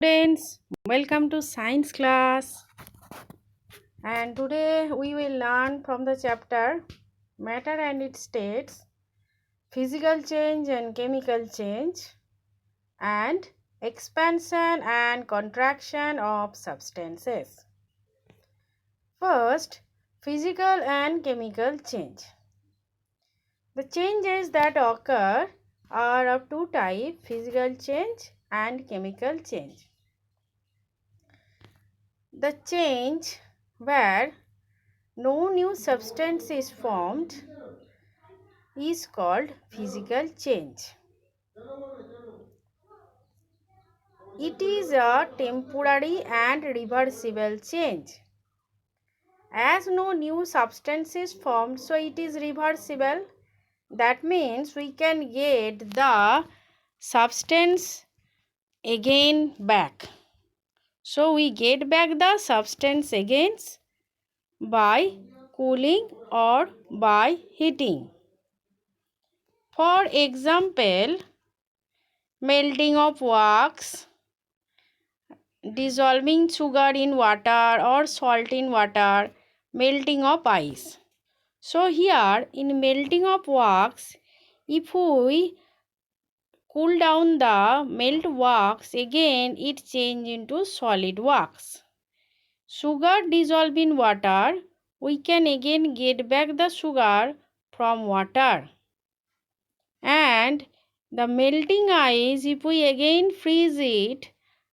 Students, welcome to science class, and today we will learn from the chapter matter and its states, physical change and chemical change, and expansion and contraction of substances. First, physical and chemical change. The changes that occur are of two types: physical change and chemical change. The change where no new substance is formed is called physical change. It is a temporary and reversible change. As no new substance is formed, so it is reversible. That means we can get the substance again back. So we get back the substance again by cooling or by heating. For example, melting of wax, dissolving sugar in water or salt in water, melting of ice. So here in melting of wax, if we cool down the melt wax, again it change into solid wax. Sugar dissolved in water, we can again get back the sugar from water. And the melting ice, if we again freeze it,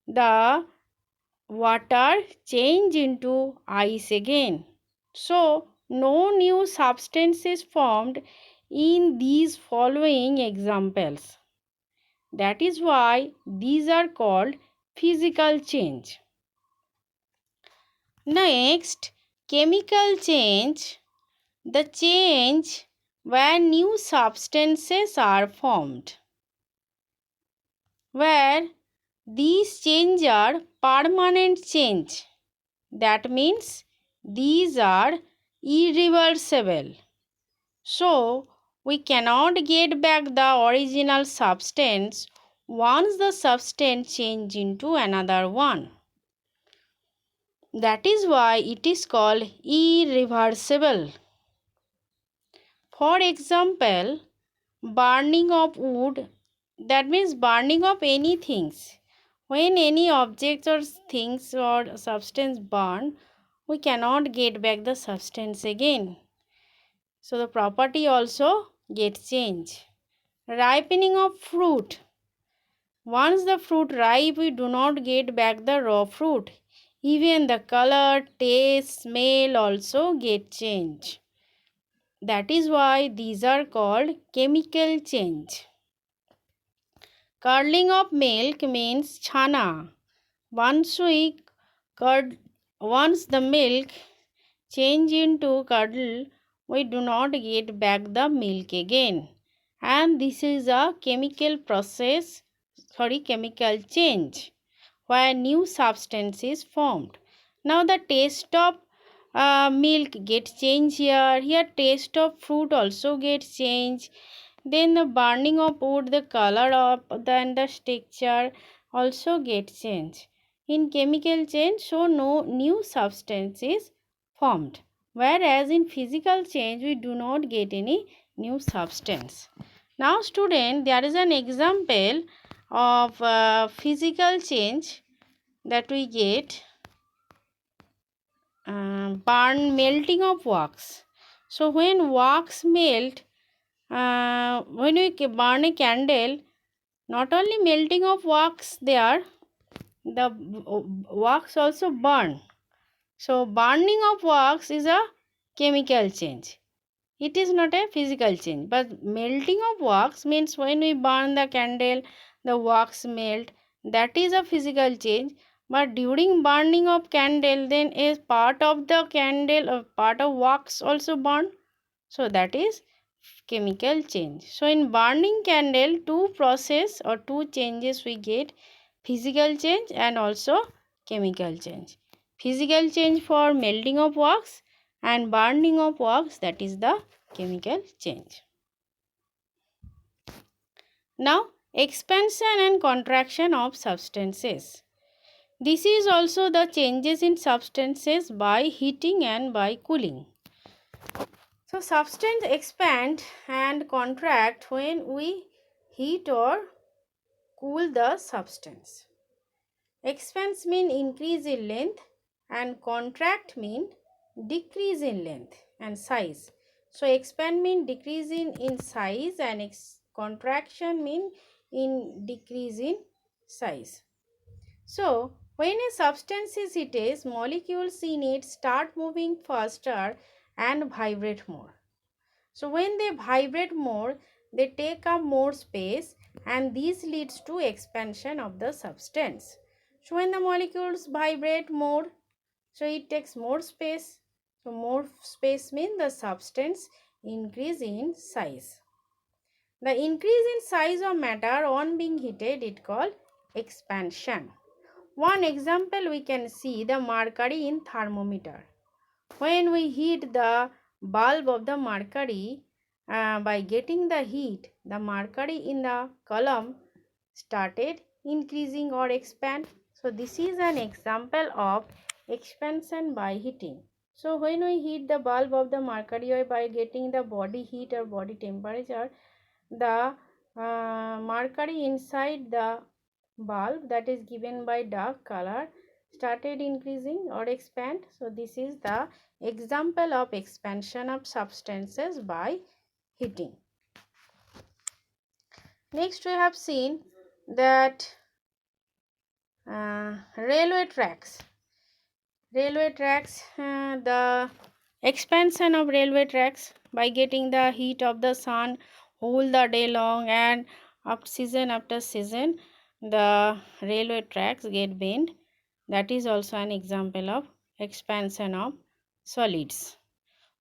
the water change into ice again. So, no new substance is formed in these following examples. That is why these are called physical change. Next, chemical change. The change where new substances are formed. Where these change are permanent change. That means these are irreversible. So, we cannot get back the original substance once the substance change into another one. That is why it is called irreversible. For example, burning of wood, that means burning of anything. When any objects or things or substance burn, we cannot get back the substance again. So the property also gets changed. Ripening of fruit. Once the fruit ripe, we do not get back the raw fruit. Even the color, taste, smell also get changed. That is why these are called chemical change. Curdling of milk means chana. Once once the milk change into curdle, we do not get back the milk again. And this is a chemical change where new substance is formed. Now the taste of milk gets changed here. Here taste of fruit also gets changed. Then the burning of wood, the color of then the texture also gets changed. In chemical change, so no new substance is formed. Whereas in physical change, we do not get any new substance. Now student, there is an example of physical change that we get. Melting of wax. So when wax melt, when we burn a candle, not only melting of wax there, the wax also burn. So burning of wax is a chemical change. It is not a physical change. But melting of wax means when we burn the candle, the wax melt. That is a physical change. But during burning of candle, then a part of the candle or part of wax also burn. So that is chemical change. So in burning candle, two process or two changes we get: physical change and also chemical change. Physical change for melting of wax and burning of wax, that is the chemical change. Now expansion and contraction of substances. This is also the changes in substances by heating and by cooling. So substance expand and contract when we heat or cool the substance. Expands mean increase in length and contract mean decrease in length and size. So expand mean decrease in size and contraction mean in decrease in size. So when a substance is heated, molecules in it start moving faster and vibrate more. So when they vibrate more, they take up more space and this leads to expansion of the substance. So when the molecules vibrate more, so it takes more space. So more space means the substance increase in size. The increase in size of matter on being heated it called expansion. One example we can see the mercury in thermometer. When we heat the bulb of the mercury, by getting the heat, the mercury in the column started increasing or expand. So this is an example of expansion by heating. So when we heat the bulb of the mercury or by getting the body heat or body temperature, the mercury inside the bulb that is given by dark color started increasing or expand. So this is the example of expansion of substances by heating. Next we have seen that railway tracks. The expansion of railway tracks by getting the heat of the sun whole the day long, and up season after season the railway tracks get bent. That is also an example of expansion of solids.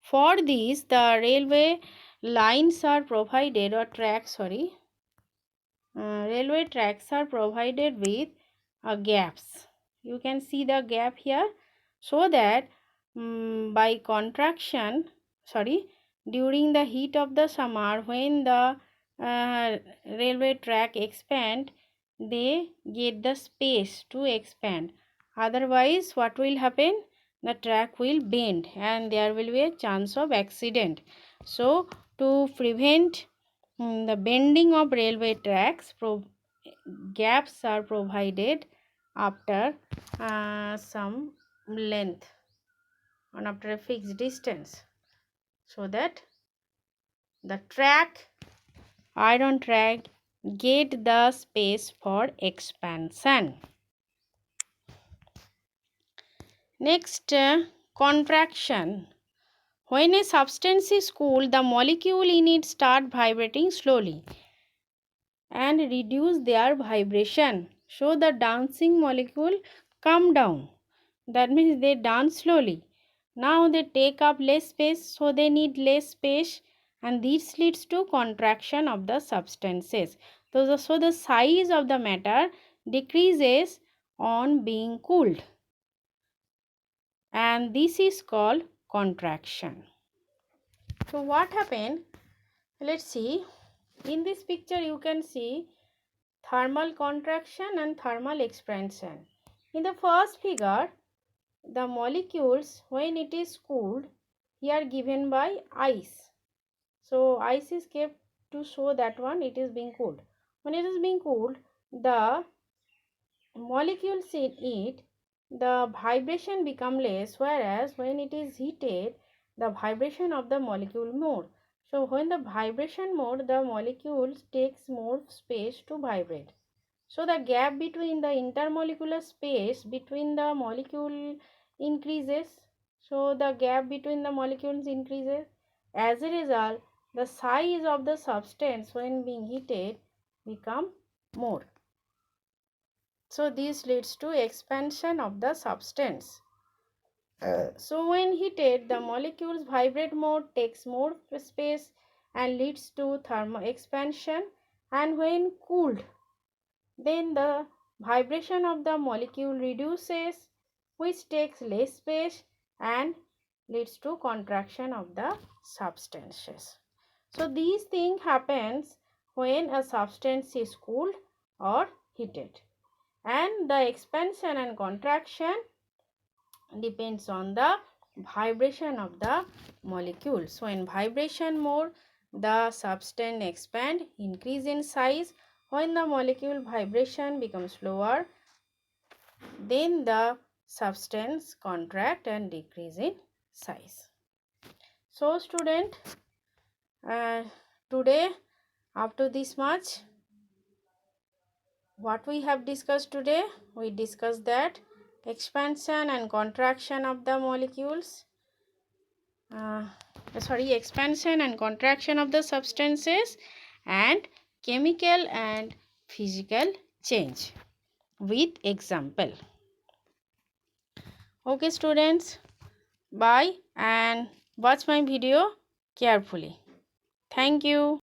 For this, the railway lines are provided or tracks, railway tracks are provided with gaps. You can see the gap here, so that by contraction, during the heat of the summer, when the railway track expand, they get the space to expand. Otherwise, what will happen? The track will bend and there will be a chance of accident. So to prevent the bending of railway tracks, gaps are provided after some length and after a fixed distance, so that the iron track get the space for expansion. Next, contraction. When a substance is cooled, the molecule in it start vibrating slowly and reduce their vibration. So the dancing molecule come down. That means they dance slowly. Now they take up less space, so they need less space, and this leads to contraction of the substances. So the size of the matter decreases on being cooled, and this is called contraction. So what happened? Let's see. In this picture you can see thermal contraction and thermal expansion. In the first figure, the molecules when it is cooled, here given by ice. So ice is kept to show that one it is being cooled. When it is being cooled, the molecules in it, the vibration become less, whereas when it is heated, the vibration of the molecule more. So when the vibration more, the molecules takes more space to vibrate. So the gap between the intermolecular space between the molecule increases. So the gap between the molecules increases. As a result, the size of the substance when being heated become more. So this leads to expansion of the substance. So when heated, the molecules vibrate more, takes more space and leads to thermal expansion. And when cooled, then the vibration of the molecule reduces, which takes less space and leads to contraction of the substances. So these thing happens when a substance is cooled or heated. and the expansion and contraction depends on the vibration of the molecule. So in vibration mode, the substance expand, increase in size. When the molecule vibration becomes lower, then the substance contract and decrease in size. So student, today up to this much, what we have discussed today, we discussed that expansion and contraction of the molecules, expansion and contraction of the substances, and chemical and physical change with example. Okay students, bye and watch my video carefully. Thank you.